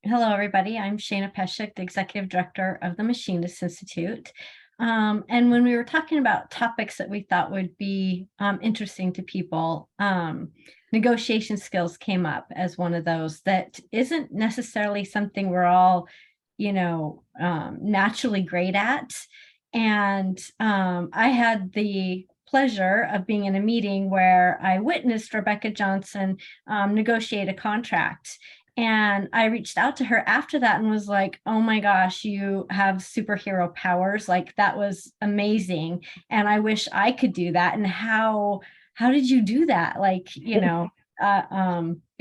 Hello, everybody. I'm Shana Peshek, the Executive Director of the Machinists Institute. And when we were talking about topics that we thought would be interesting to people, negotiation skills came up as one of those that isn't necessarily something we're all, naturally great at. And I had the pleasure of being in a meeting where I witnessed Rebecca Johnson negotiate a contract. And I reached out to her after that and was like, oh my gosh, you have superhero powers. Like that was amazing. And I wish I could do that. And how did you do that? Like, it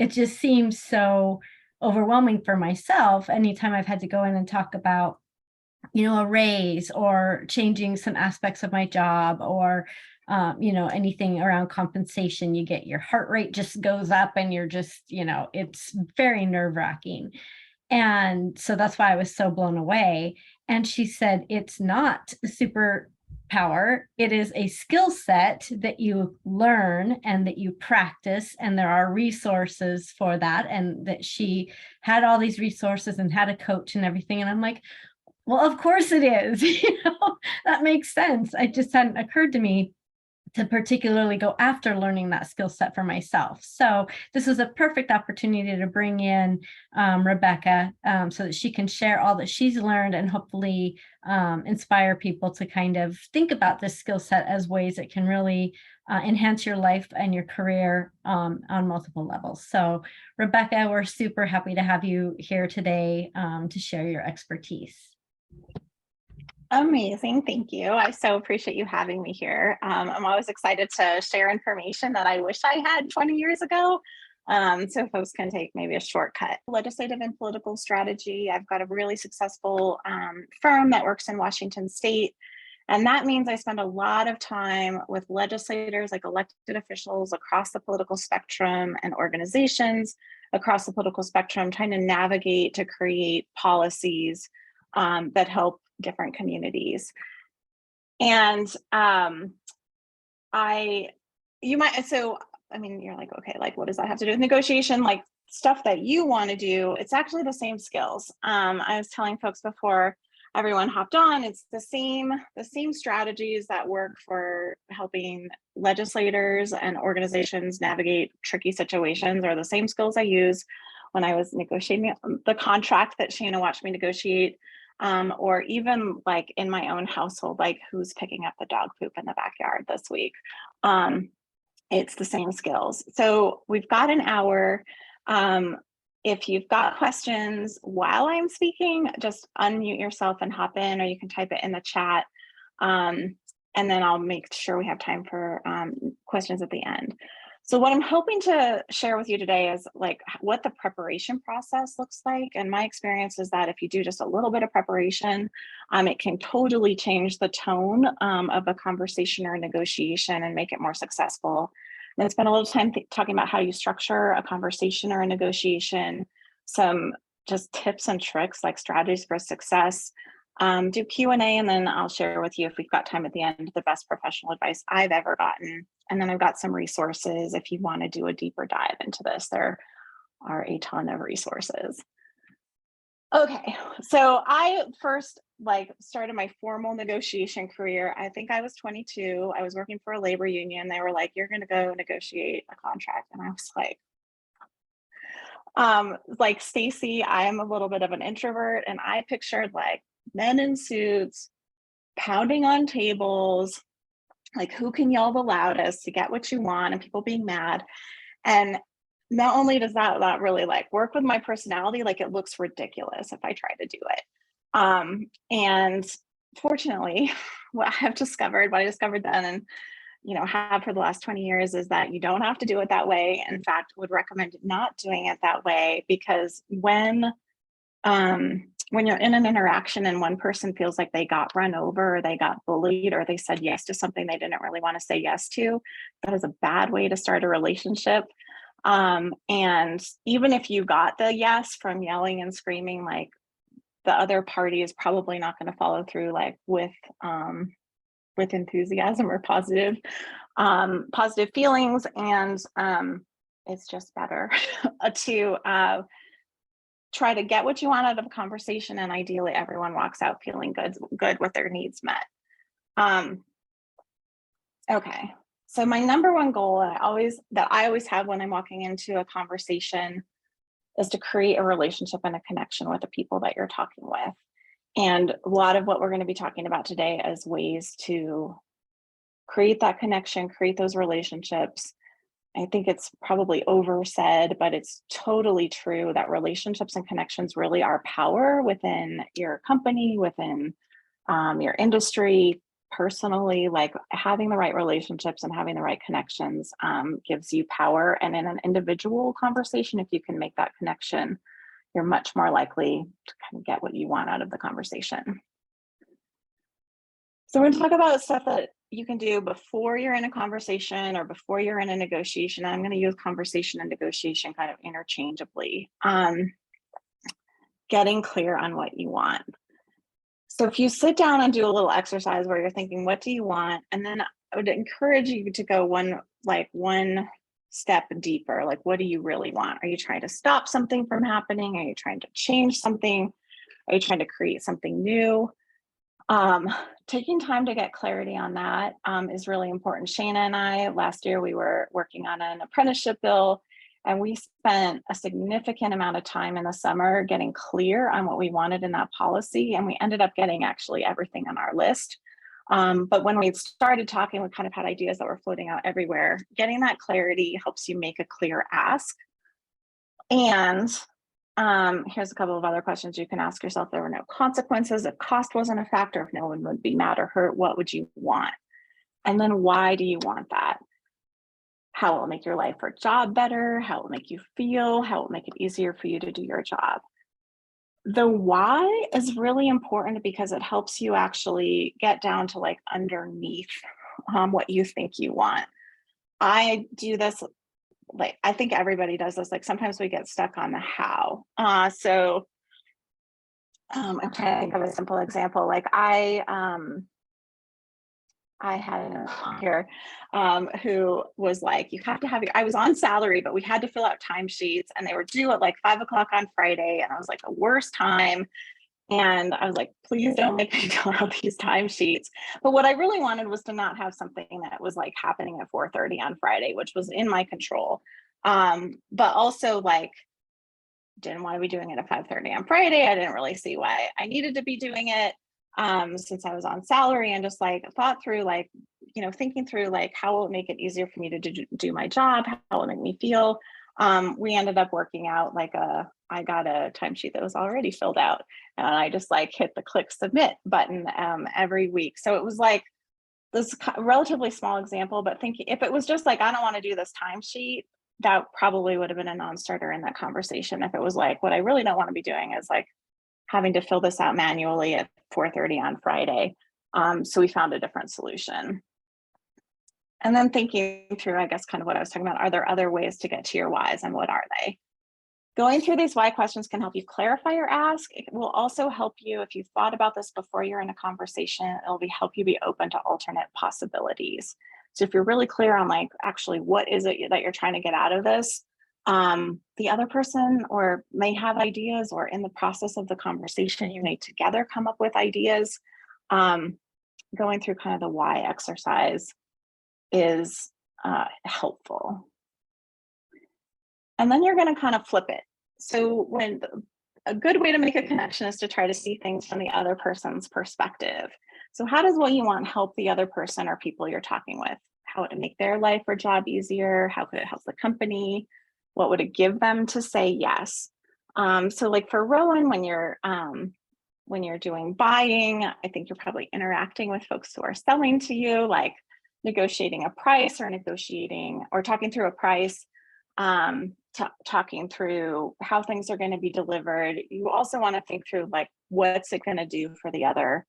just seems so overwhelming for myself anytime I've had to go in and talk about a raise or changing some aspects of my job or anything around compensation. You get your heart rate just goes up and you're just, it's very nerve-wracking. And so that's why I was so blown away. And she said, it's not a superpower. It is a skill set that you learn and that you practice. And there are resources for that. And that she had all these resources and had a coach and everything. And I'm like, well, of course it is. That makes sense. It just hadn't occurred to me to particularly go after learning that skill set for myself. So this was a perfect opportunity to bring in Rebecca so that she can share all that she's learned and hopefully inspire people to kind of think about this skill set as ways that can really enhance your life and your career on multiple levels. So Rebecca, we're super happy to have you here today to share your expertise. Amazing. Thank you. I so appreciate you having me here. I'm always excited to share information that I wish I had 20 years ago. So folks can take maybe a shortcut. Legislative and political strategy. I've got a really successful firm that works in Washington State. And that means I spend a lot of time with legislators, like elected officials across the political spectrum and organizations across the political spectrum, trying to navigate to create policies that help different communities. And you're like, okay, like what does that have to do with negotiation? Like stuff that you want to do, it's actually the same skills. I was telling folks before everyone hopped on, it's the same strategies that work for helping legislators and organizations navigate tricky situations are the same skills I use when I was negotiating the contract that Shana watched me negotiate. Or even like in my own household, like who's picking up the dog poop in the backyard this week. It's the same skills. So we've got an hour. If you've got questions while I'm speaking, just unmute yourself and hop in, or you can type it in the chat. And then I'll make sure we have time for questions at the end. So what I'm hoping to share with you today is like what the preparation process looks like. And my experience is that if you do just a little bit of preparation, it can totally change the tone of a conversation or a negotiation and make it more successful. And spend a little time talking about how you structure a conversation or a negotiation, some just tips and tricks like strategies for success. Do Q&A, and then I'll share with you, if we've got time at the end, the best professional advice I've ever gotten. And then I've got some resources if you want to do a deeper dive into this. There are a ton of resources. Okay, so I first started my formal negotiation career. I think I was 22. I was working for a labor union. They were like, you're going to go negotiate a contract. And I was like Stacy, I'm a little bit of an introvert, and I pictured like men in suits pounding on tables, like who can yell the loudest to get what you want, and people being mad. And not only does that not really like work with my personality, like it looks ridiculous if I try to do it. And fortunately, what I discovered then, and have for the last 20 years, is that you don't have to do it that way. In fact, would recommend not doing it that way, because when you're in an interaction and one person feels like they got run over, or they got bullied, or they said yes to something they didn't really want to say yes to, that is a bad way to start a relationship. And even if you got the yes from yelling and screaming, like the other party is probably not going to follow through like with enthusiasm or positive feelings. And it's just better to try to get what you want out of a conversation, and ideally everyone walks out feeling good with their needs met. Okay, so my number one goal that I always have when I'm walking into a conversation is to create a relationship and a connection with the people that you're talking with. And a lot of what we're going to be talking about today is ways to create that connection, create those relationships. I think it's probably oversaid, but it's totally true that relationships and connections really are power within your company, within your industry, personally. Like having the right relationships and having the right connections gives you power. And in an individual conversation, if you can make that connection, you're much more likely to kind of get what you want out of the conversation. So we're going to talk about stuff that you can do before you're in a conversation or before you're in a negotiation. I'm going to use conversation and negotiation kind of interchangeably. Getting clear on what you want. So if you sit down and do a little exercise where you're thinking, what do you want? And then I would encourage you to go one step deeper. Like, what do you really want? Are you trying to stop something from happening? Are you trying to change something? Are you trying to create something new? Taking time to get clarity on that is really important. Shana and I, last year, we were working on an apprenticeship bill, and we spent a significant amount of time in the summer getting clear on what we wanted in that policy. And we ended up getting actually everything on our list. But when we started talking, we kind of had ideas that were floating out everywhere. Getting that clarity helps you make a clear ask. And here's a couple of other questions you can ask yourself. There were no consequences. If cost wasn't a factor, if no one would be mad or hurt, what would you want? And then why do you want that? How will it make your life or job better? How will it make you feel? How will it make it easier for you to do your job? The why is really important because it helps you actually get down to like underneath what you think you want. I do this, like, I think everybody does this. Like sometimes we get stuck on the how. I'm trying to think of a simple example. Like I had an here who was like, you have to have I was on salary, but we had to fill out timesheets and they were due at like 5 o'clock on Friday. And I was like, the worst time. And I was like, please don't make me fill out these timesheets. But what I really wanted was to not have something that was like happening at 4:30 on Friday, which was in my control. But also like, didn't want to be doing it at 5:30 on Friday. I didn't really see why I needed to be doing it since I was on salary, and just like thought through like, thinking through like, how will it make it easier for me to do my job? How will it make me feel? We ended up working out like I got a timesheet that was already filled out, and I just like hit the click submit button every week. So it was like this relatively small example, but thinking if it was just like, I don't want to do this timesheet, that probably would have been a non-starter in that conversation. If it was like, what I really don't want to be doing is like having to fill this out manually at 4:30 on Friday. So we found a different solution. And then thinking through, I guess, kind of what I was talking about, are there other ways to get to your whys and what are they? Going through these why questions can help you clarify your ask. It will also help you, if you've thought about this before you're in a conversation, it'll help you be open to alternate possibilities. So if you're really clear on like, actually, what is it that you're trying to get out of this? The other person or may have ideas, or in the process of the conversation, you may together come up with ideas. Going through kind of the why exercise is helpful. And then you're going to kind of flip it. So a good way to make a connection is to try to see things from the other person's perspective. So how does what you want help the other person or people you're talking with? How would it make their life or job easier? How could it help the company? What would it give them to say yes? So like for Rowan, when you're doing buying, I think you're probably interacting with folks who are selling to you, like negotiating a price or talking through a price, talking through how things are going to be delivered. You also want to think through like, what's it going to do for the other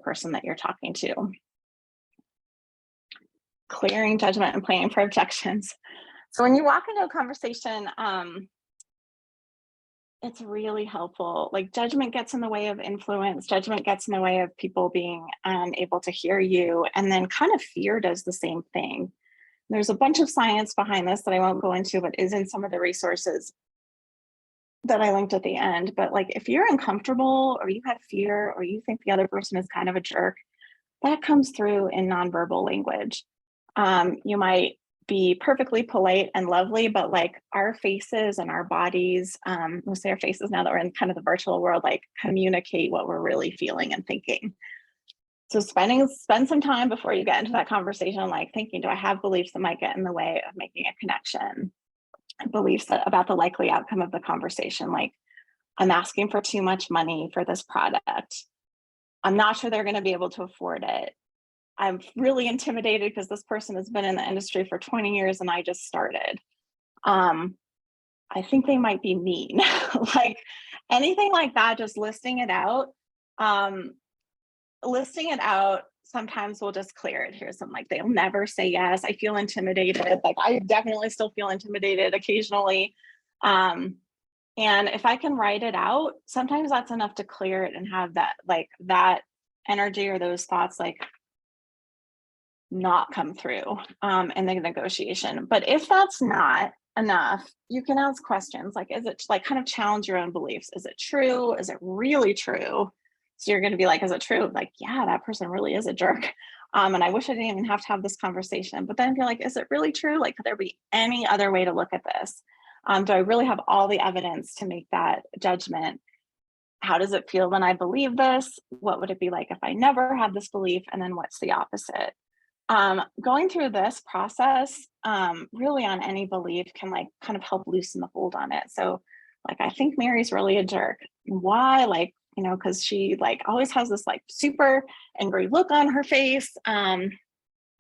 person that you're talking to. Clearing judgment and planning for objections. So when you walk into a conversation, it's really helpful. Like judgment gets in the way of influence. Judgment gets in the way of people being able to hear you. And then kind of fear does the same thing. There's a bunch of science behind this that I won't go into, but is in some of the resources. that I linked at the end, but like if you're uncomfortable or you have fear or you think the other person is kind of a jerk, that comes through in nonverbal language. You might be perfectly polite and lovely, but like our faces and our bodies, we'll say our faces now that we're in kind of the virtual world, like communicate what we're really feeling and thinking. So spend some time before you get into that conversation, like thinking, do I have beliefs that might get in the way of making a connection? Beliefs about the likely outcome of the conversation, like I'm asking for too much money for this product. I'm not sure they're going to be able to afford it. I'm really intimidated because this person has been in the industry for 20 years and I just started. I think they might be mean. Like anything like that, just listing it out. Listing it out sometimes will just clear it. Here's some like, they'll never say yes. I feel intimidated. Like I definitely still feel intimidated occasionally. And if I can write it out, sometimes that's enough to clear it and have that, like that energy or those thoughts, like not come through in the negotiation. But if that's not enough, you can ask questions like, is it like kind of challenge your own beliefs? Is it true? Is it really true? So you're going to be like, is it true? Like, yeah, that person really is a jerk. And I wish I didn't even have to have this conversation. But then you're like, is it really true? Like, could there be any other way to look at this? Do I really have all the evidence to make that judgment? How does it feel when I believe this? What would it be like if I never had this belief? And then what's the opposite? Going through this process really on any belief can like kind of help loosen the hold on it. So like, I think Mary's really a jerk. Why? Like, you know, because she like always has this like super angry look on her face. And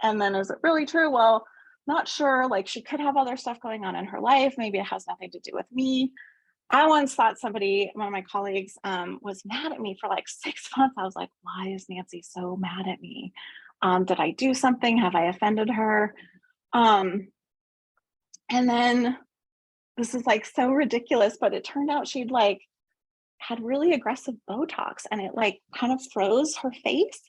then is it really true? Well, not sure. Like she could have other stuff going on in her life. Maybe it has nothing to do with me. I once thought somebody, one of my colleagues, was mad at me for like 6 months. I was like, why is Nancy so mad at me? Did I do something? Have I offended her? And then this is like so ridiculous, but it turned out she'd like had really aggressive Botox and it like kind of froze her face.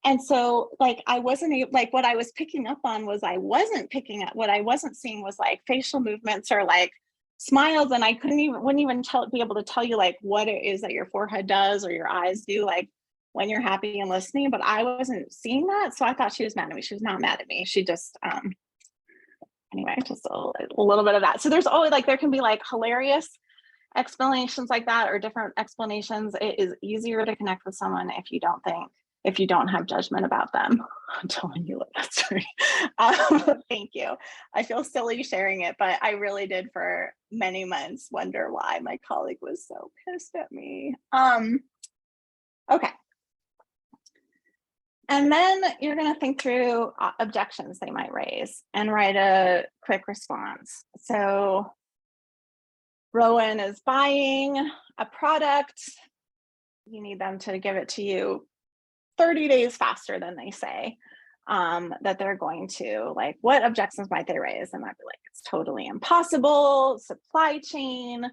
And so like I wasn't able, like what I was picking up on was I wasn't picking up, what I wasn't seeing was like facial movements or like smiles, and I wouldn't even be able to tell you like what it is that your forehead does or your eyes do like when you're happy and listening, but I wasn't seeing that. So I thought she was mad at me. She was not mad at me. She just anyway, just a little bit of that. So there's always like, there can be like hilarious explanations like that or different explanations. It is easier to connect with someone if you don't have judgment about them. I'm telling you that story. Thank you. I feel silly sharing it, but I really did for many months wonder why my colleague was so pissed at me. Okay. And then you're going to think through objections they might raise and write a quick response. So Rowan is buying a product. You need them to give it to you 30 days faster than they say that they're going to. Like, what objections might they raise? They might be like, it's totally impossible, supply chain.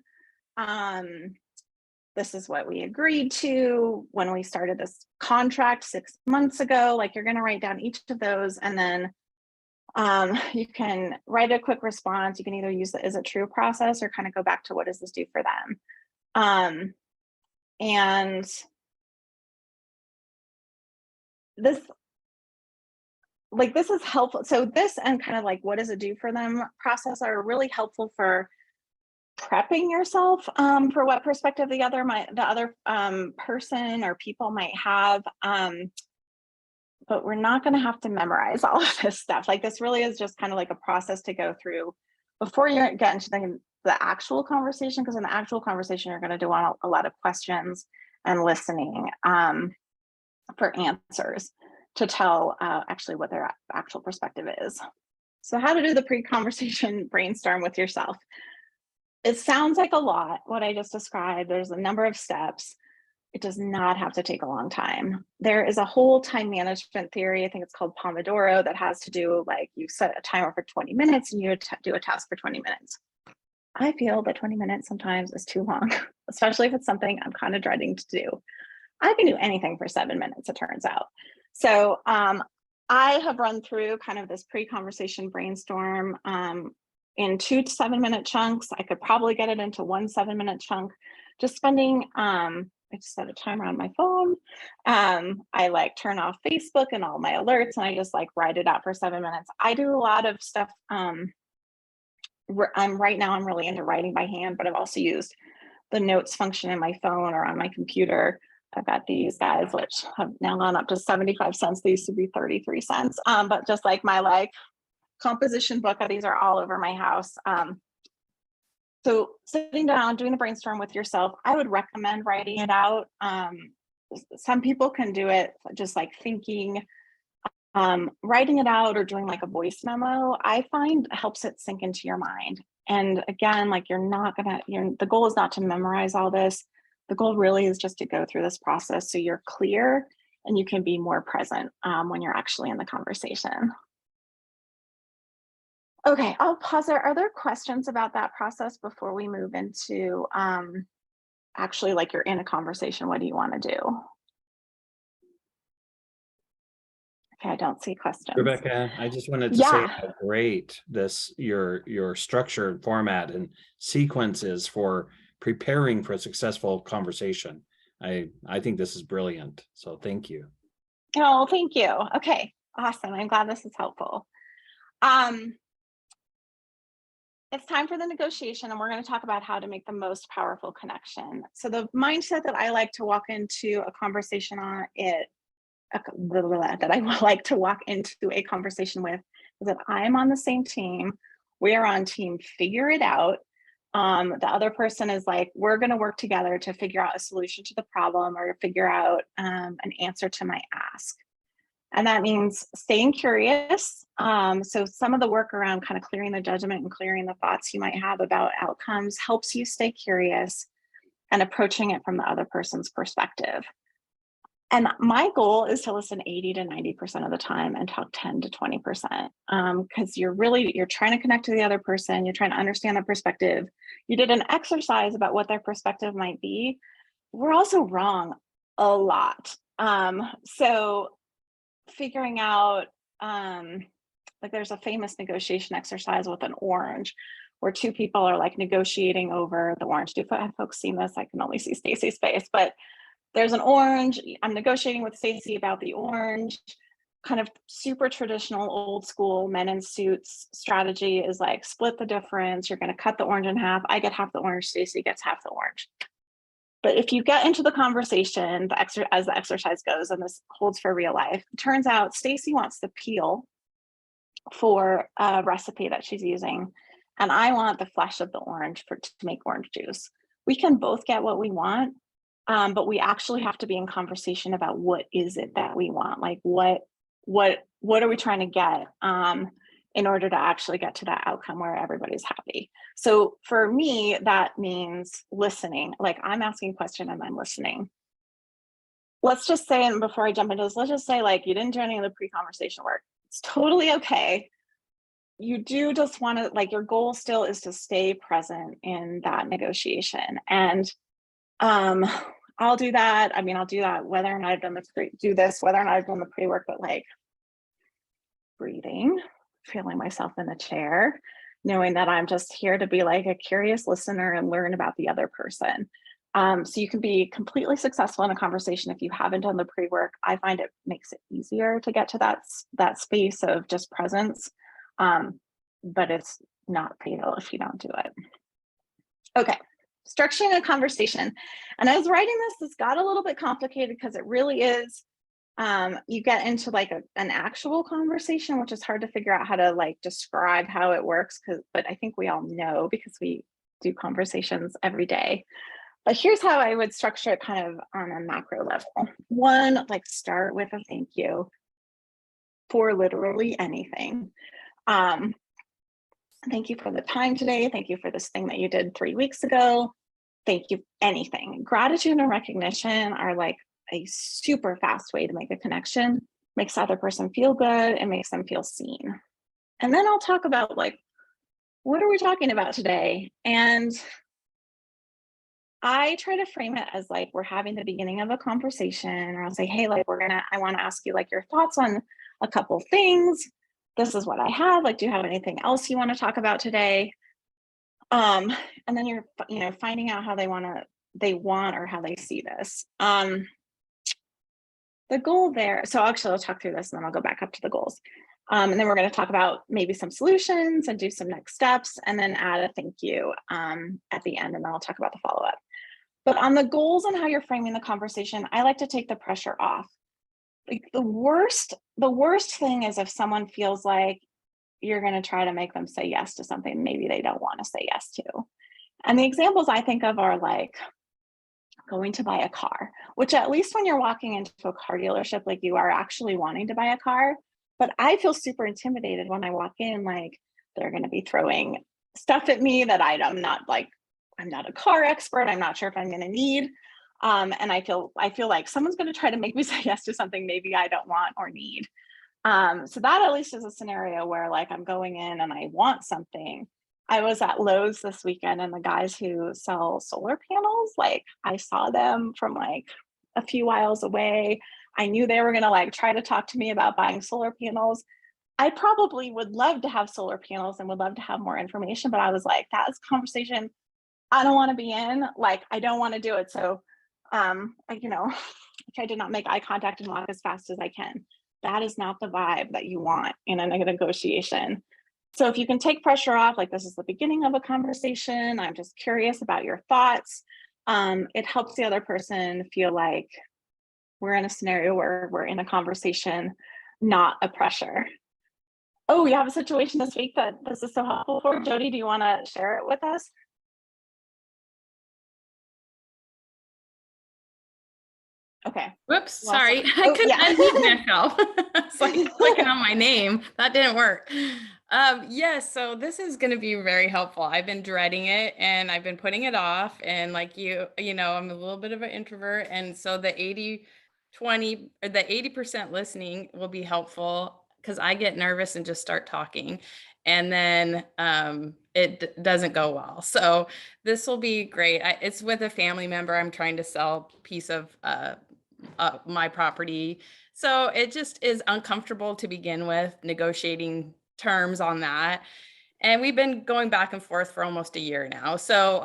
This is what we agreed to when we started this contract 6 months ago. Like, you're going to write down each of those, and then you can write a quick response. You can either use the is it true process or kind of go back to what does this do for them. And this is helpful. So this and kind of like what does it do for them process are really helpful for prepping yourself for what perspective the other person or people might have. But we're not going to have to memorize all of this stuff. Like, this really is just kind of like a process to go through before you get into the actual conversation, because in the actual conversation, you're going to do a lot of questions and listening for answers to tell actually what their actual perspective is. So how to do the pre-conversation brainstorm with yourself. It sounds like a lot, what I just described. There's a number of steps. It does not have to take a long time. There is a whole time management theory, I think it's called Pomodoro, that has to do like you set a timer for 20 minutes and you do a task for 20 minutes. I feel that 20 minutes sometimes is too long, especially if it's something I'm kind of dreading to do. I can do anything for 7 minutes, it turns out. So I have run through kind of this pre-conversation brainstorm in 2 7-minute chunks. I could probably get it into 1 7-minute chunk. Just spending, I just set a timer on my phone. I like turn off Facebook and all my alerts, and I just like write it out for 7 minutes. I do a lot of stuff. Right now I'm really into writing by hand, but I've also used the notes function in my phone or on my computer. I've got these guys, which have now gone up to 75 cents. They used to be 33 cents. But just like my like composition book, these are all over my house. So sitting down, doing the brainstorm with yourself, I would recommend writing it out. Some people can do it just like thinking, writing it out or doing like a voice memo, I find helps it sink into your mind. And again, like the goal is not to memorize all this. The goal really is just to go through this process so you're clear and you can be more present when you're actually in the conversation. Okay, I'll pause there. Are there questions about that process before we move into actually like you're in a conversation? What do you want to do? Okay, I don't see questions. Rebecca, I just wanted to say how great your structure and format and sequences for preparing for a successful conversation. I think this is brilliant. So thank you. Oh, thank you. Okay, awesome. I'm glad this is helpful. It's time for the negotiation, and we're going to talk about how to make the most powerful connection. So the mindset that I like to walk into a conversation on that I like to walk into a conversation with is that I am on the same team. We are on team figure it out. The other person is like, we're going to work together to figure out a solution to the problem or figure out an answer to my ask. And that means staying curious. So some of the work around kind of clearing the judgment and clearing the thoughts you might have about outcomes helps you stay curious and approaching it from the other person's perspective. And my goal is to listen 80 to 90% of the time and talk 10 to 20%, because you're trying to connect to the other person. You're trying to understand their perspective. You did an exercise about what their perspective might be. We're also wrong a lot. So figuring out, like there's a famous negotiation exercise with an orange where two people are like negotiating over the orange. Have folks seen this? I can only see Stacy's face, but there's an orange. I'm negotiating with Stacy about the orange. Kind of super traditional, old school men in suits strategy is like split the difference. You're going to cut the orange in half. I get half the orange. Stacy gets half the orange. But if you get into the conversation, as the exercise goes, and this holds for real life, it turns out Stacy wants the peel for a recipe that she's using, and I want the flesh of the orange to make orange juice. We can both get what we want. But we actually have to be in conversation about what is it that we want? Like what are we trying to get in order to actually get to that outcome where everybody's happy? So for me, that means listening. Like I'm asking a question and I'm listening. Let's just say, and before I jump into this, let's just say like you didn't do any of the pre-conversation work. It's totally okay. You do just want to, like, your goal still is to stay present in that negotiation. And I'll do that. I mean, I'll do that whether or not I've done whether or not I've done the pre-work, but like breathing, feeling myself in the chair, knowing that I'm just here to be like a curious listener and learn about the other person. So you can be completely successful in a conversation if you haven't done the pre-work. I find it makes it easier to get to that space of just presence, but it's not fatal if you don't do it. Okay. Structuring a conversation. And I was writing this got a little bit complicated because it really is, you get into like an actual conversation, which is hard to figure out how to like describe how it works, but I think we all know because we do conversations every day. But here's how I would structure it kind of on a macro level. One, like start with a thank you for literally anything. Thank you for the time today. Thank you for this thing that you did 3 weeks ago. Thank you, anything. Gratitude and recognition are like a super fast way to make a connection, makes the other person feel good and makes them feel seen. And then I'll talk about like, what are we talking about today? And I try to frame it as like, we're having the beginning of a conversation, or I'll say, hey, like I want to ask you like your thoughts on a couple things this is what I have. Like, do you have anything else you want to talk about today? And then you're, finding out how they want or how they see this. The goal there, so actually I'll talk through this and then I'll go back up to the goals. And then we're going to talk about maybe some solutions and do some next steps, and then add a thank you at the end, and then I'll talk about the follow-up. But on the goals and how you're framing the conversation, I like to take the pressure off. Like the worst thing is if someone feels like you're going to try to make them say yes to something maybe they don't want to say yes to. And the examples I think of are like going to buy a car, which at least when you're walking into a car dealership, like you are actually wanting to buy a car. But I feel super intimidated when I walk in, like they're going to be throwing stuff at me that I'm not a car expert. I'm not sure if I'm going to need. And I feel like someone's going to try to make me say yes to something maybe I don't want or need. So that at least is a scenario where like I'm going in and I want something. I was at Lowe's this weekend, and the guys who sell solar panels, like I saw them from like a few miles away. I knew they were going to like try to talk to me about buying solar panels. I probably would love to have solar panels and would love to have more information, but I was like, that's a conversation I don't want to be in. Like, I don't want to do it. So, I try to not make eye contact and walk as fast as I can. That is not the vibe that you want in a negotiation. So if you can take pressure off, like this is the beginning of a conversation, I'm just curious about your thoughts. It helps the other person feel like we're in a scenario where we're in a conversation, not a pressure. Oh, you have a situation this week that this is so helpful for. Jody, do you want to share it with us? Okay. Whoops, sorry. I couldn't unmute myself. It's like clicking on my name. That didn't work. Yes, so this is going to be very helpful. I've been dreading it and I've been putting it off. And like I'm a little bit of an introvert. And so the 80-20 or the 80% listening will be helpful because I get nervous and just start talking. And then it doesn't go well. So this will be great. It's with a family member. I'm trying to sell a piece of my property. So it just is uncomfortable to begin with, negotiating terms on that. And we've been going back and forth for almost a year now. So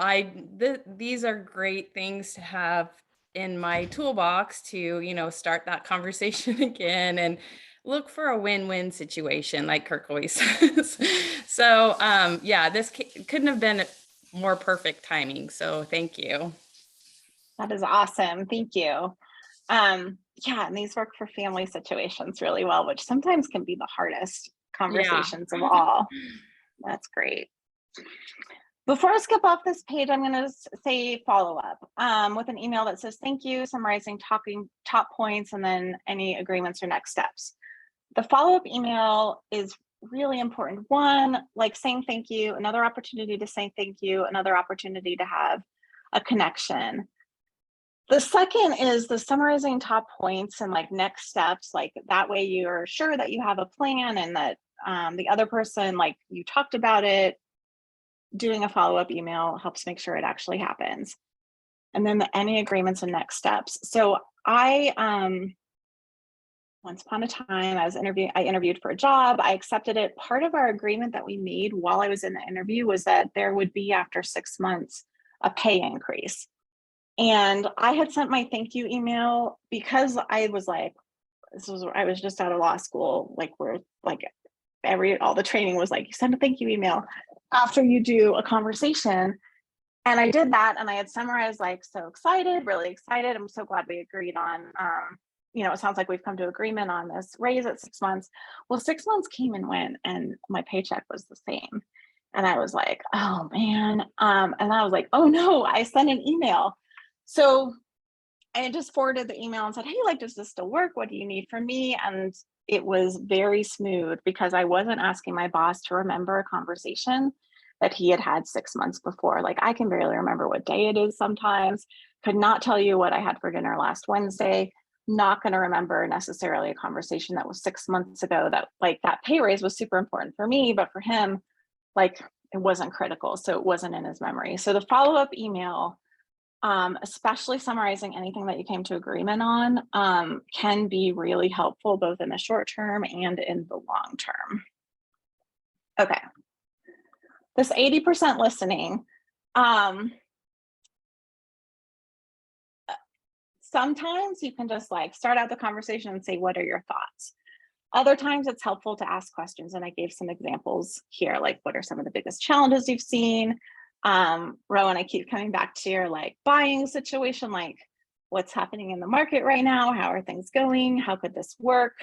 these are great things to have in my toolbox to, start that conversation again and look for a win-win situation, like Kirk always says. So this couldn't have been more perfect timing. So thank you. That is awesome. Thank you. And these work for family situations really well, which sometimes can be the hardest conversations of all. That's great. Before I skip off this page, I'm going to say follow up with an email that says thank you, summarizing top points, and then any agreements or next steps. The follow-up email is really important. One, like saying thank you, another opportunity to say thank you, another opportunity to have a connection. The second is the summarizing top points and like next steps. Like that way you're sure that you have a plan and that the other person, like you talked about it. Doing a follow-up email helps make sure it actually happens. And then any agreements and next steps. So I once upon a time I interviewed for a job. I accepted it. Part of our agreement that we made while I was in the interview was that there would be, after 6 months, a pay increase. And I had sent my thank you email because I was like, I was just out of law school. Like all the training was like, you send a thank you email after you do a conversation. And I did that, and I had summarized like, so excited, really excited. I'm so glad we agreed on, it sounds like we've come to agreement on this raise at 6 months. Well, 6 months came and went, and my paycheck was the same. And I was like, oh man. And I was like, oh no, I sent an email. So I just forwarded the email and said, hey, like, does this still work? What do you need from me? And it was very smooth because I wasn't asking my boss to remember a conversation that he had had 6 months before. Like, I can barely remember what day it is sometimes, could not tell you what I had for dinner last Wednesday, not going to remember necessarily a conversation that was 6 months ago that like that pay raise was super important for me, but for him, like it wasn't critical. So it wasn't in his memory. So the follow-up email, especially summarizing anything that you came to agreement on, can be really helpful both in the short term and in the long term. Okay. This 80% listening, sometimes you can just like start out the conversation and say, what are your thoughts? Other times it's helpful to ask questions. And I gave some examples here, like what are some of the biggest challenges you've seen? Rowan, I keep coming back to your like buying situation, like what's happening in the market right now? How are things going? How could this work?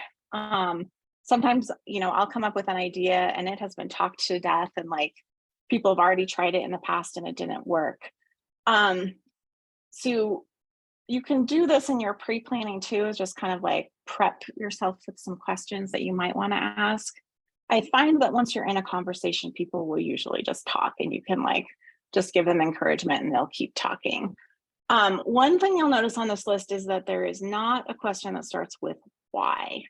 Sometimes, you know, I'll come up with an idea and it has been talked to death and like people have already tried it in the past and it didn't work. So you can do this in your pre-planning too, is just kind of like prep yourself with some questions that you might want to ask. I find that once you're in a conversation, people will usually just talk and you can like just give them encouragement and they'll keep talking. One thing you'll notice on this list is that there is not a question that starts with why.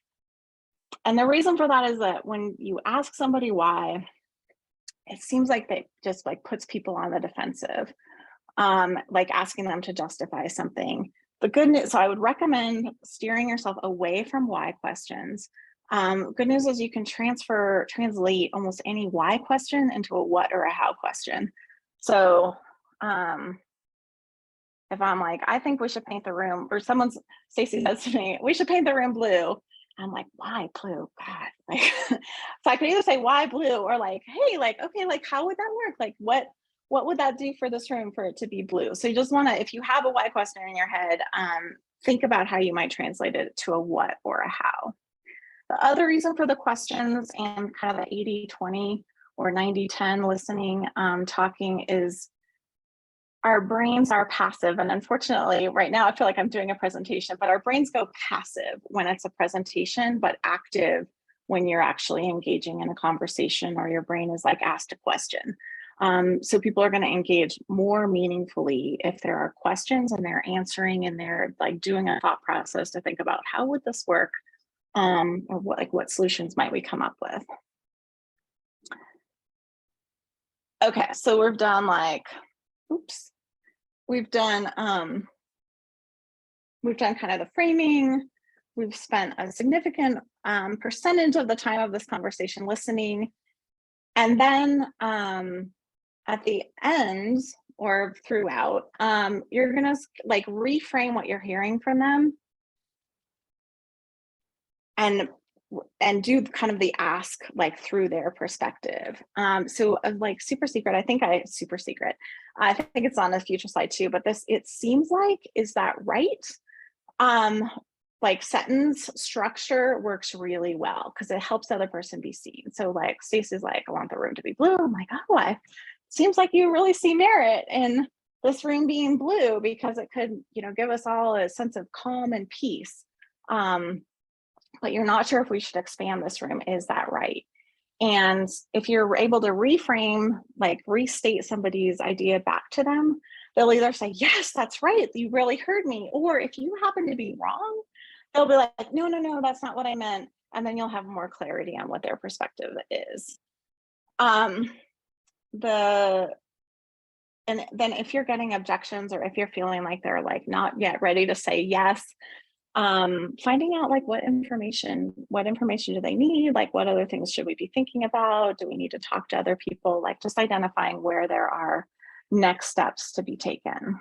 And the reason for that is that when you ask somebody why, it seems like that just like puts people on the defensive, like asking them to justify something. The good news, so I would recommend steering yourself away from why questions. Good news is you can translate almost any why question into a what or a how question. So if I'm like, I think we should paint the room, or Stacy says to me, we should paint the room blue. I'm like, why blue? God, like, so I could either say why blue or like, hey, like, okay, like, how would that work? Like, what would that do for this room for it to be blue? So you just want to, if you have a why question in your head, think about how you might translate it to a what or a how. The other reason for the questions and kind of the 80-20 or 90-10 listening, talking is our brains are passive. And unfortunately, right now, I feel like I'm doing a presentation, but our brains go passive when it's a presentation, but active when you're actually engaging in a conversation or your brain is like asked a question. So people are going to engage more meaningfully if there are questions and they're answering and they're like doing a thought process to think about how would this work, or what solutions might we come up with. Okay, so we've done like, oops. We've done kind of the framing. We've spent a significant percentage of the time of this conversation listening. And then at the end or throughout, you're gonna like reframe what you're hearing from them and do kind of the ask like through their perspective. So like super secret, I think it's on a future slide too, but this, it seems like, is that right? Like sentence structure works really well because it helps the other person be seen. So like Stacey's like, I want the room to be blue. I'm like, oh, seems like you really see merit in this room being blue because it could, you know, give us all a sense of calm and peace. But you're not sure if we should expand this room. Is that right? And if you're able to reframe, like restate somebody's idea back to them, they'll either say, yes, that's right, you really heard me. Or if you happen to be wrong, they'll be like, no, that's not what I meant. And then you'll have more clarity on what their perspective is. And then if you're getting objections or if you're feeling like they're like not yet ready to say yes, finding out like what information do they need, like what other things should we be thinking about, do we need to talk to other people, like just identifying where there are next steps to be taken.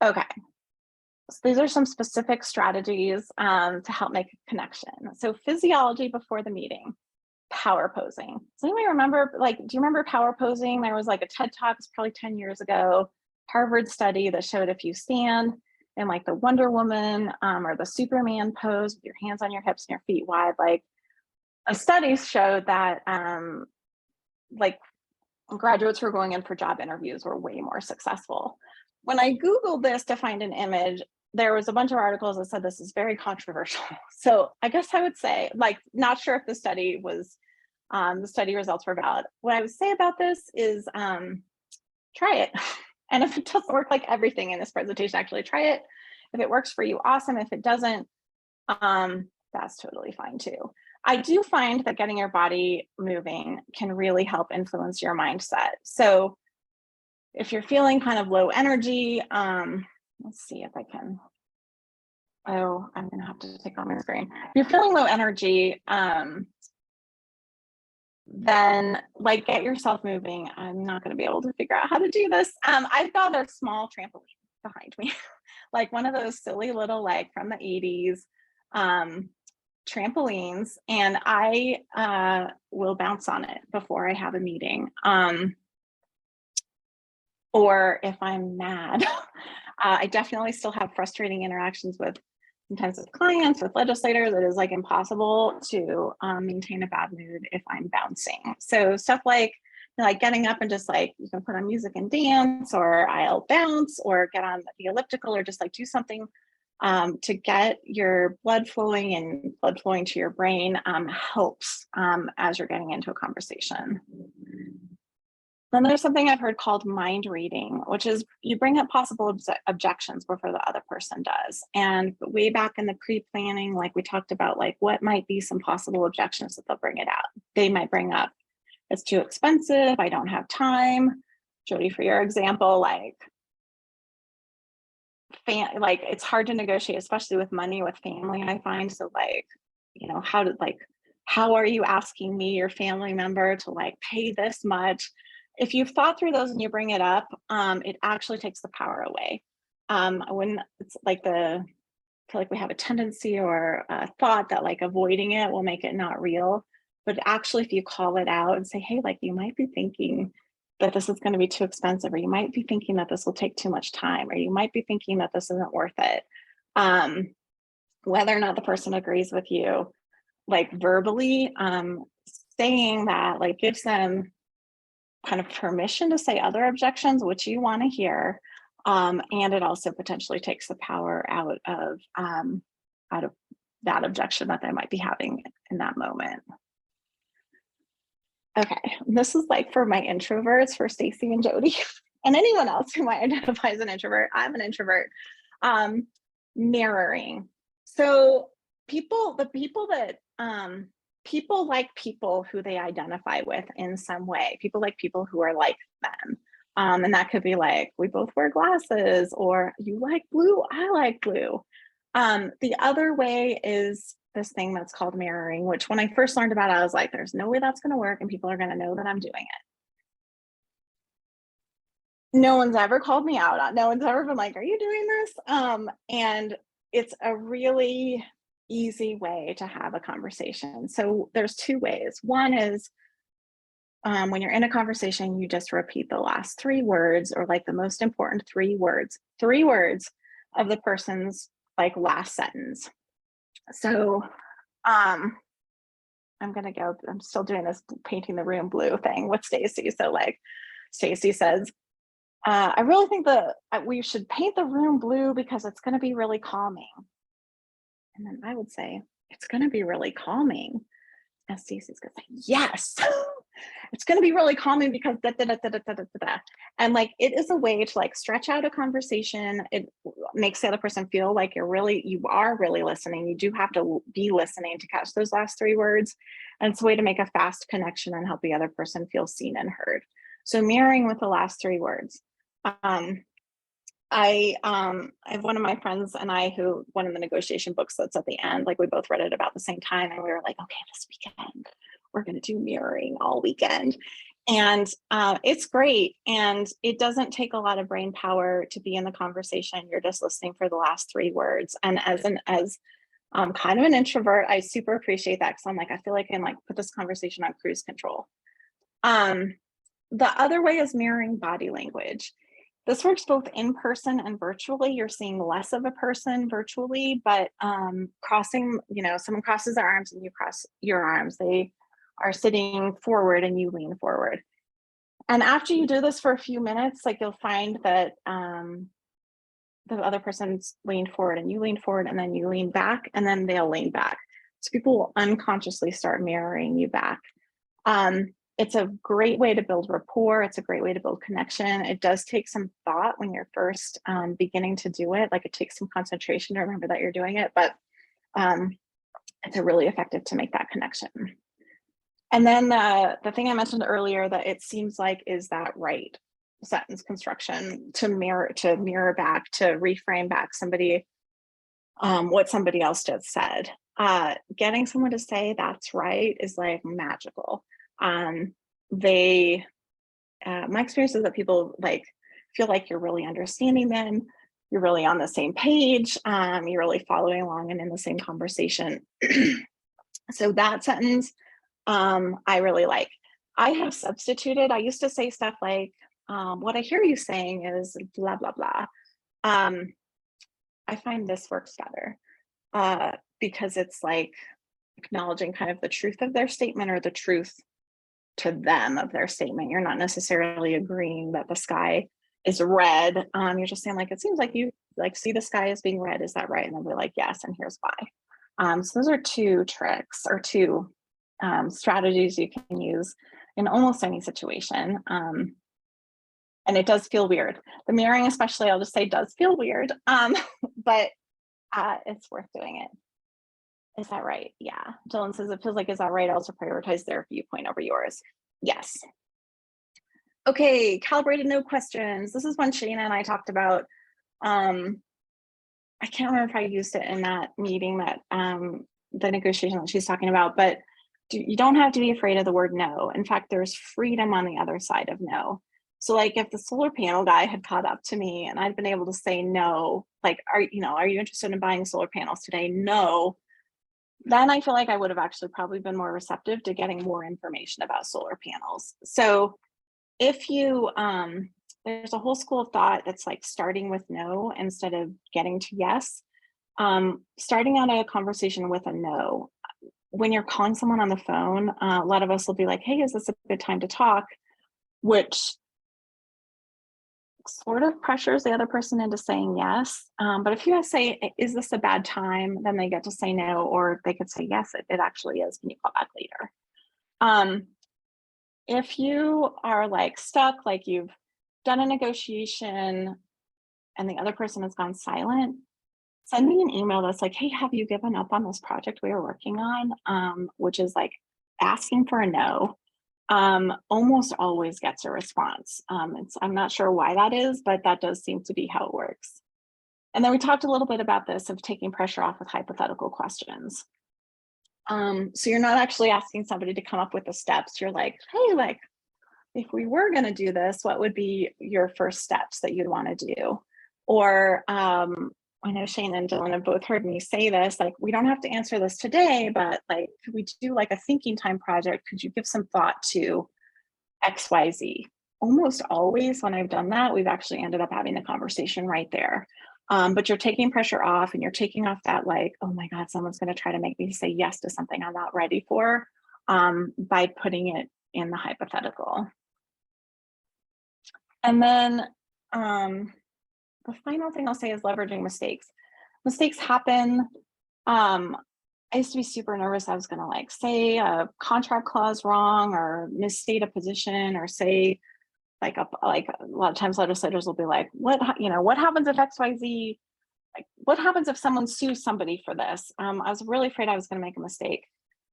Okay, so these are some specific strategies to help make a connection. So physiology before the meeting, power posing. Does anybody remember, like, do you remember power posing? There was like a TED Talk, it's probably 10 years ago, Harvard study that showed if you stand in like the Wonder Woman or the Superman pose with your hands on your hips and your feet wide, like a study showed that like graduates who were going in for job interviews were way more successful. When I Googled this to find an image, there was a bunch of articles that said this is very controversial. So I guess I would say, like, not sure if the study was, the study results were valid. What I would say about this is try it. And if it doesn't work, like everything in this presentation, actually try it. If it works for you, awesome. If it doesn't, that's totally fine too. I do find that getting your body moving can really help influence your mindset. So if you're feeling kind of low energy, let's see if I can, oh, I'm gonna have to take on my screen. If you're feeling low energy, then like get yourself moving. I'm not going to be able to figure out how to do this. I've got a small trampoline behind me, like one of those silly little, like from the 80s trampolines, and I will bounce on it before I have a meeting. Or if I'm mad, I definitely still have frustrating interactions with sometimes with clients, with legislators. It is like impossible to maintain a bad mood if I'm bouncing. So stuff like getting up and just like, you can put on music and dance, or I'll bounce or get on the elliptical, or just like do something to get your blood flowing and blood flowing to your brain helps as you're getting into a conversation. Then there's something I've heard called mind reading, which is you bring up possible objections before the other person does. And way back in the pre-planning, like we talked about, like what might be some possible objections that they'll bring it out. They might bring up, it's too expensive, I don't have time. Jody, for your example, like it's hard to negotiate, especially with money, with family, I find. So like, you know, how are you asking me, your family member, to like pay this much? If you've thought through those and you bring it up, it actually takes the power away. When it's like I feel like we have a tendency or a thought that like avoiding it will make it not real. But actually, if you call it out and say, hey, like you might be thinking that this is going to be too expensive, or you might be thinking that this will take too much time, or you might be thinking that this isn't worth it. Whether or not the person agrees with you, like verbally saying that like gives them kind of permission to say other objections, which you want to hear. And it also potentially takes the power out of that objection that they might be having in that moment. Okay, this is like for my introverts, for Stacy and Jody, and anyone else who might identify as an introvert. I'm an introvert. Mirroring. So people like people who they identify with in some way. People like people who are like them. And that could be like, we both wear glasses, or you like blue, I like blue. The other way is this thing that's called mirroring, which when I first learned about it, I was like, there's no way that's going to work and people are going to know that I'm doing it. No one's ever called me out on, no one's ever been like, are you doing this? And it's a really easy way to have a conversation. So there's two ways. One is when you're in a conversation, you just repeat the last three words, or like the most important three words of the person's like last sentence. So I'm still doing this painting the room blue thing with Stacy. So like Stacy says, I really think that we should paint the room blue because it's going to be really calming. And then I would say, it's going to be really calming. And Stacy's going to say, yes, it's going to be really calming because da, da, da, da, da, da, da, da. And like, it is a way to like stretch out a conversation. It makes the other person feel like you are really listening. You do have to be listening to catch those last three words. And it's a way to make a fast connection and help the other person feel seen and heard. So mirroring with the last three words. I have one of my friends and I, who one of the negotiation books that's at the end, like we both read it about the same time, and we were like, okay, this weekend we're going to do mirroring all weekend. And it's great, and it doesn't take a lot of brain power to be in the conversation. You're just listening for the last three words. And as kind of an introvert, I super appreciate that, because I'm like, I feel like I can like put this conversation on cruise control. The other way is mirroring body language. This works both in person and virtually. You're seeing less of a person virtually, but crossing, someone crosses their arms and you cross your arms. They are sitting forward and you lean forward. And after you do this for a few minutes, like you'll find that the other person's leaned forward and you lean forward, and then you lean back and then they'll lean back. So people will unconsciously start mirroring you back. It's a great way to build rapport. It's a great way to build connection. It does take some thought when you're first beginning to do it. Like it takes some concentration to remember that you're doing it, but it's a really effective to make that connection. And then the thing I mentioned earlier that it seems like is that right sentence construction, to mirror back, to reframe back somebody, what somebody else just said. Getting someone to say that's right is like magical. My experience is that people like feel like you're really understanding them, you're really on the same page, you're really following along and in the same conversation. So that sentence, I really like. I have substituted. I used to say stuff like, what I hear you saying is blah, blah, blah. I find this works better because it's like acknowledging kind of the truth of their statement or the truth to them of their statement. You're not necessarily agreeing that the sky is red. You're just saying like, it seems like you like see the sky as being red. Is that right? And they'll be like, yes, and here's why. So those are two tricks or two strategies you can use in almost any situation. And it does feel weird. The mirroring especially, I'll just say does feel weird, but it's worth doing it. Is that right? Yeah. Dylan says it feels like, is that right? I also prioritize their viewpoint over yours. Yes. Okay, calibrated no questions. This is one Shana and I talked about. I can't remember if I used it in that meeting that the negotiation that she's talking about, but you don't have to be afraid of the word no. In fact, there's freedom on the other side of no. So like if the solar panel guy had caught up to me and I'd been able to say no, like, are you interested in buying solar panels today? No. Then I feel like I would have actually probably been more receptive to getting more information about solar panels. So if you, there's a whole school of thought that's like starting with no instead of getting to yes. Starting out a conversation with a no. When you're calling someone on the phone, a lot of us will be like, hey, is this a good time to talk? Which sort of pressures the other person into saying yes. But if you guys say, is this a bad time? Then they get to say no, or they could say, yes, it actually is. Can you call back later? If you are like stuck, like you've done a negotiation and the other person has gone silent, send me an email that's like, hey, have you given up on this project we were working on? Which is like asking for a no. Almost always gets a response. I'm not sure why that is, but that does seem to be how it works. And then we talked a little bit about this of taking pressure off with hypothetical questions. So you're not actually asking somebody to come up with the steps. You're like, hey, like, if we were going to do this, what would be your first steps that you'd want to do? Or I know Shane and Dylan have both heard me say this, like, we don't have to answer this today, but like, could we do like a thinking time project? Could you give some thought to X, Y, Z? Almost always when I've done that, we've actually ended up having the conversation right there. But you're taking pressure off and you're taking off that like, oh my God, someone's going to try to make me say yes to something I'm not ready for, by putting it in the hypothetical. And then the final thing I'll say is leveraging mistakes. Mistakes happen. I used to be super nervous. I was going to like say a contract clause wrong or misstate a position or say like a lot of times legislators will be like, what happens if XYZ, like what happens if someone sues somebody for this? I was really afraid I was going to make a mistake.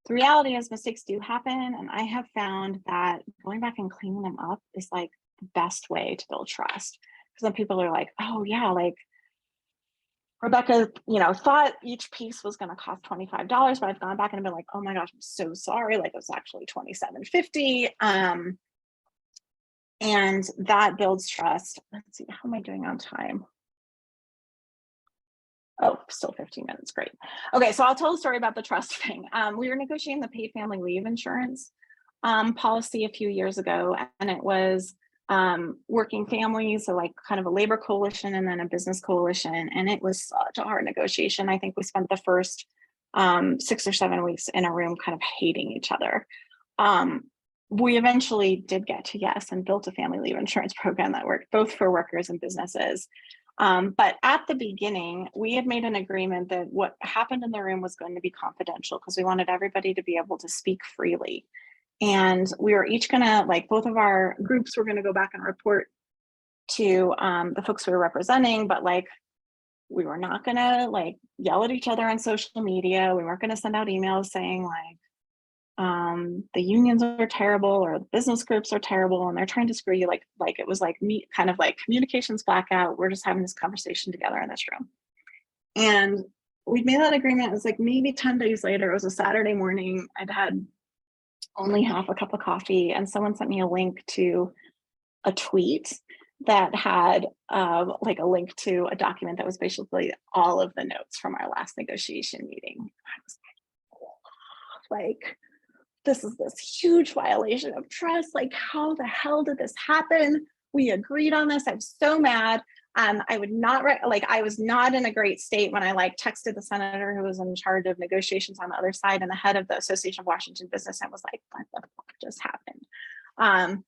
The reality is mistakes do happen. And I have found that going back and cleaning them up is like the best way to build trust. Because then people are like, oh yeah, like Rebecca, thought each piece was going to cost $25, but I've gone back and been like, oh my gosh, I'm so sorry. Like it was actually $27.50. And that builds trust. Let's see, how am I doing on time? Oh, still 15 minutes, great. Okay, so I'll tell a story about the trust thing. We were negotiating the paid family leave insurance policy a few years ago, and it was working families, so like kind of a labor coalition and then a business coalition, and it was such a hard negotiation. I think we spent the first 6 or 7 weeks in a room kind of hating each other. We eventually did get to yes and built a family leave insurance program that worked both for workers and businesses. But at the beginning, we had made an agreement that what happened in the room was going to be confidential because we wanted everybody to be able to speak freely. And we were each gonna, like both of our groups were gonna go back and report to the folks we were representing, but like we were not gonna like yell at each other on social media. We weren't gonna send out emails saying like, the unions are terrible or the business groups are terrible and they're trying to screw you. Like it was like me, kind of like communications blackout. We're just having this conversation together in this room. And we made that agreement. It was like maybe 10 days later, it was a Saturday morning. I'd had only half a cup of coffee. And someone sent me a link to a tweet that had like a link to a document that was basically all of the notes from our last negotiation meeting. I was like, this is this huge violation of trust. Like, how the hell did this happen? We agreed on this. I'm so mad. I would not I was not in a great state when I like texted the senator who was in charge of negotiations on the other side and the head of the Association of Washington Business and was like, what the fuck just happened?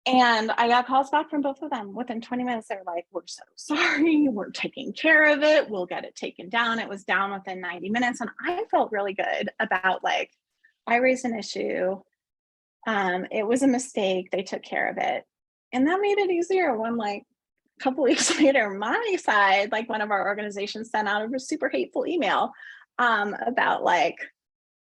And I got calls back from both of them within 20 minutes. They were like, we're so sorry, we're taking care of it, we'll get it taken down. It was down within 90 minutes. And I felt really good about like, I raised an issue. It was a mistake, they took care of it. And that made it easier when like a couple weeks later, my side, like one of our organizations sent out a super hateful email about like,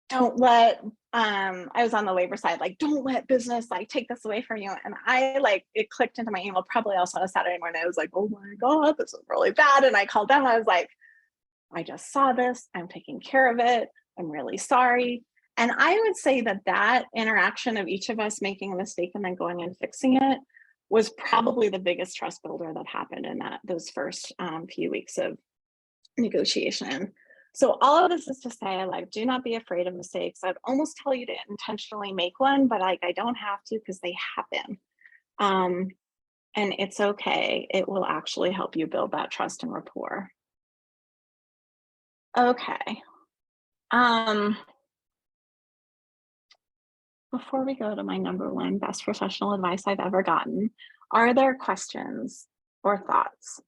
don't let, I was on the labor side, like, don't let business like take this away from you. And I like, it clicked into my email probably also on a Saturday morning. I was like, oh my God, this is really bad. And I called them, I was like, I just saw this, I'm taking care of it, I'm really sorry. And I would say that that interaction of each of us making a mistake and then going and fixing it was probably the biggest trust builder that happened in those first few weeks of negotiation. So all of this is to say, like, do not be afraid of mistakes. I'd almost tell you to intentionally make one, but like I don't have to because they happen. And it's okay. It will actually help you build that trust and rapport. Okay. Before we go to my number one best professional advice I've ever gotten, are there questions or thoughts?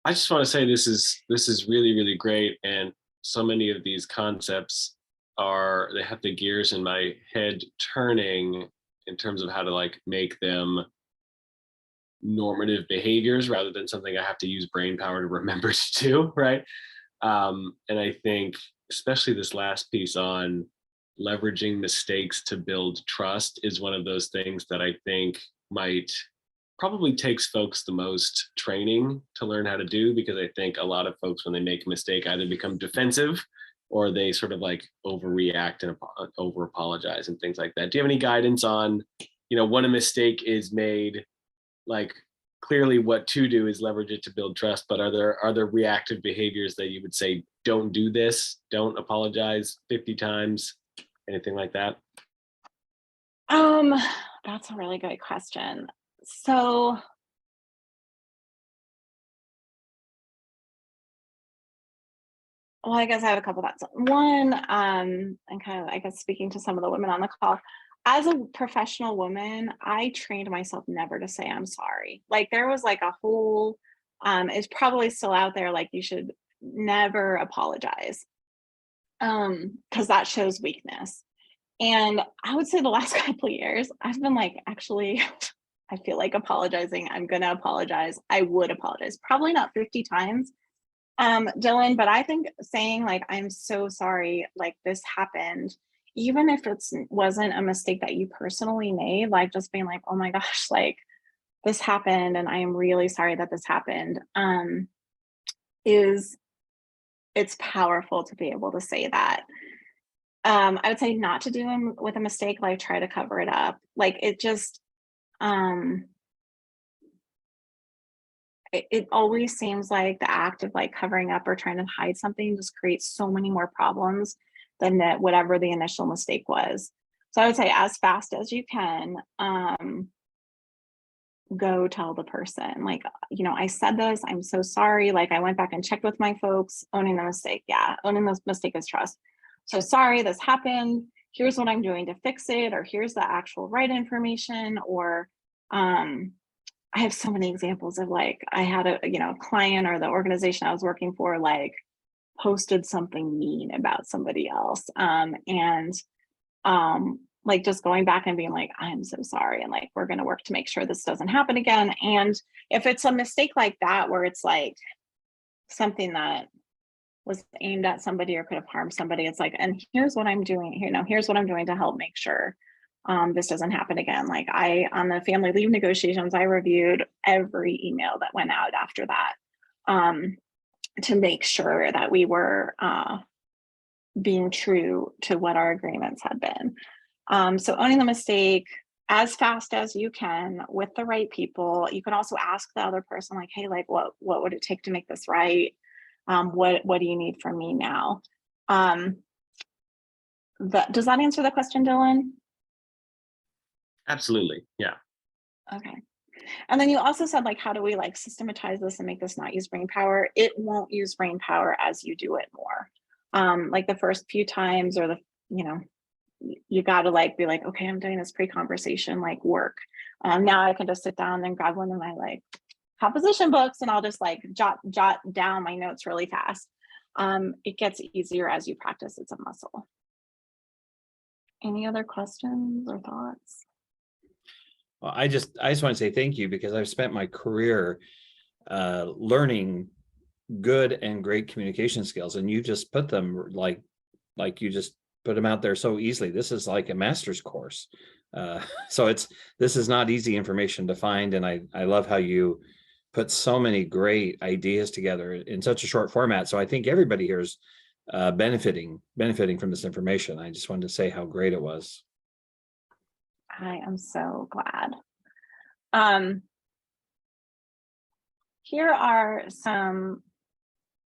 I just want to say this is really, really great. And so many of these concepts they have the gears in my head turning in terms of how to like make them normative behaviors rather than something I have to use brain power to remember to do, right? And I think especially this last piece on leveraging mistakes to build trust is one of those things that I think probably takes folks the most training to learn how to do, because I think a lot of folks, when they make a mistake, either become defensive or they sort of like overreact and over apologize and things like that. Do you have any guidance on, when a mistake is made, like clearly what to do is leverage it to build trust, but are there reactive behaviors that you would say, don't do this, don't apologize 50 times, anything like that? That's a really good question. So well, I guess I have a couple thoughts. One, and kind of, I guess, speaking to some of the women on the call, as a professional woman, I trained myself never to say I'm sorry. Like there was like a whole, it's probably still out there, like you should never apologize because that shows weakness. And I would say the last couple of years, I've been like, actually, I feel like apologizing. I'm going to apologize. I would apologize. Probably not 50 times, Dylan, but I think saying like, I'm so sorry, like this happened, even if it wasn't a mistake that you personally made, like just being like, oh my gosh, like this happened and I am really sorry that this happened, it's powerful to be able to say that. I would say not to do them with a mistake, like try to cover it up. Like it just, it always seems like the act of like covering up or trying to hide something just creates so many more problems than that whatever the initial mistake was. So I would say as fast as you can, go tell the person, like, I said this, I'm so sorry. Like I went back and checked with my folks, owning the mistake. Yeah, owning the mistake is trust. So sorry, this happened. Here's what I'm doing to fix it, or here's the actual right information, or I have so many examples of like, I had a client or the organization I was working for, like posted something mean about somebody else. Like just going back and being like, I'm so sorry. And like, we're going to work to make sure this doesn't happen again. And if it's a mistake like that, where it's like something that was aimed at somebody or could have harmed somebody, it's like, and here's what I'm doing, here's what I'm doing to help make sure this doesn't happen again. Like on the family leave negotiations, I reviewed every email that went out after that. to make sure that we were being true to what our agreements had been. So owning the mistake as fast as you can with the right people. You can also ask the other person, like, hey, like, what would it take to make this right? What do you need from me now? Does that answer the question, Dylan? Absolutely, yeah. Okay. And then you also said, like, how do we like systematize this and make this not use brain power? It won't use brain power as you do it more. Like the first few times, or you got to like be like, okay, I'm doing this pre-conversation like work. Now I can just sit down and grab one of my like composition books, and I'll just like jot down my notes really fast. It gets easier as you practice. It's a muscle. Any other questions or thoughts? Well, I just want to say thank you, because I've spent my career learning good and great communication skills, and you just put them like you just put them out there so easily. This is like a master's course. So this is not easy information to find, and I love how you put so many great ideas together in such a short format. So I think everybody here is benefiting from this information. I just wanted to say how great it was. I am so glad. Here are some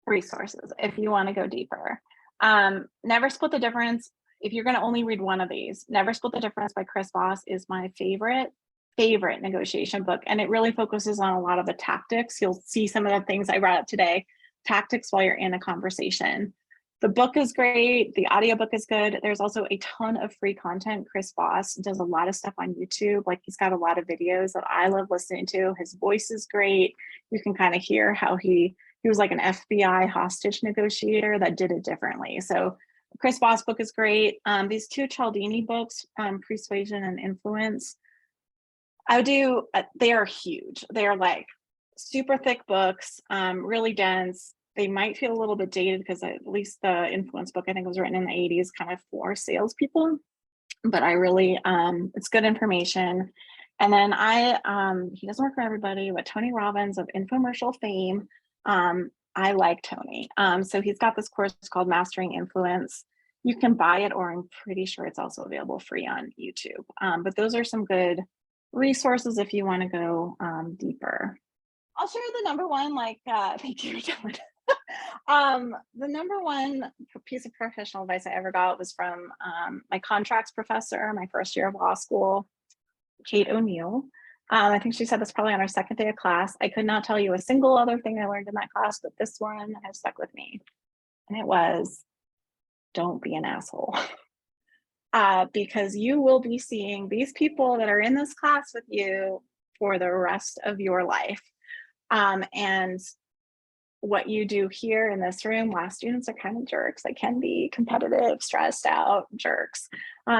resources if you want to go deeper. Never Split the Difference. If you're going to only read one of these, Never Split the Difference by Chris Voss is my favorite negotiation book. And it really focuses on a lot of the tactics. You'll see some of the things I brought up today, tactics while you're in a conversation. The book is great. The audiobook is good. There's also a ton of free content. Chris Voss does a lot of stuff on YouTube. Like, he's got a lot of videos that I love listening to. His voice is great. You can kind of hear how he was like an FBI hostage negotiator that did it differently. So Chris Voss book is great. These two Cialdini books, Persuasion and Influence, they are huge. They are like super thick books, really dense. They might feel a little bit dated because at least the Influence book, I think, was written in the 80s, kind of for salespeople. But I really, it's good information. And then he doesn't work for everybody, but Tony Robbins of infomercial fame, I like Tony. So he's got this course called Mastering Influence. You can buy it, or I'm pretty sure it's also available free on YouTube. But those are some good resources if you want to go deeper. I'll share the number one, thank you, Dylan. The number one piece of professional advice I ever got was from my contracts professor, my first year of law school, Kate O'Neill. I think she said this probably on our second day of class. I could not tell you a single other thing I learned in that class, but this one has stuck with me. And it was, don't be an asshole. Because you will be seeing these people that are in this class with you for the rest of your life. And what you do here in this room, law students are kind of jerks. They can be competitive, stressed out jerks.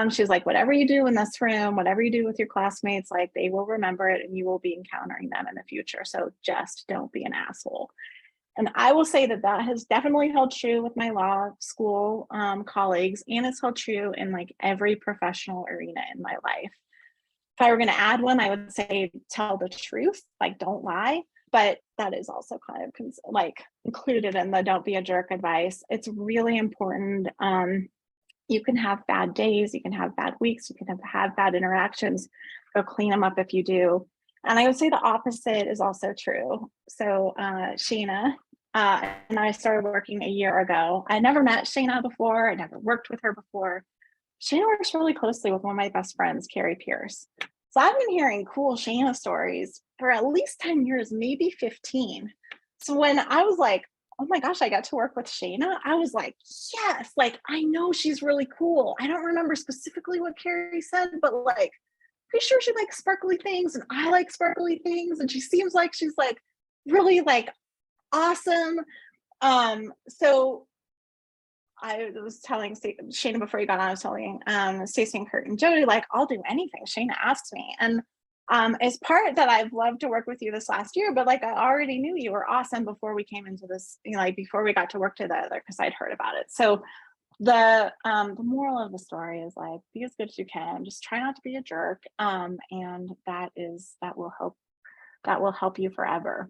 She's like, whatever you do in this room, whatever you do with your classmates, like, they will remember it and you will be encountering them in the future. So just don't be an asshole. And I will say that has definitely held true with my law school colleagues, and it's held true in like every professional arena in my life. If I were going to add one, I would say tell the truth, like, don't lie. But that is also kind of like included in the don't be a jerk advice. It's really important. You can have bad days, you can have bad weeks, you can have bad interactions. Go clean them up if you do. And I would say the opposite is also true. So Shayna and I started working a year ago. I never met Shayna before. I never worked with her before. Shayna works really closely with one of my best friends, Carrie Pierce. So I've been hearing cool Shayna stories for at least 10 years, maybe 15. So when I was like, oh my gosh, I got to work with Shayna, I was like, yes, like, I know she's really cool. I don't remember specifically what Carrie said, but like, pretty sure she likes sparkly things and I like sparkly things. And she seems like she's like really like awesome. So I was telling Shayna before you got on, I was telling Stacey and Kurt and Jody, like, I'll do anything Shayna asks me. And as part that I've loved to work with you this last year, but like, I already knew you were awesome before we came into this, like before we got to work together, because I'd heard about it. So the moral of the story is like, be as good as you can, just try not to be a jerk. And that will help you forever.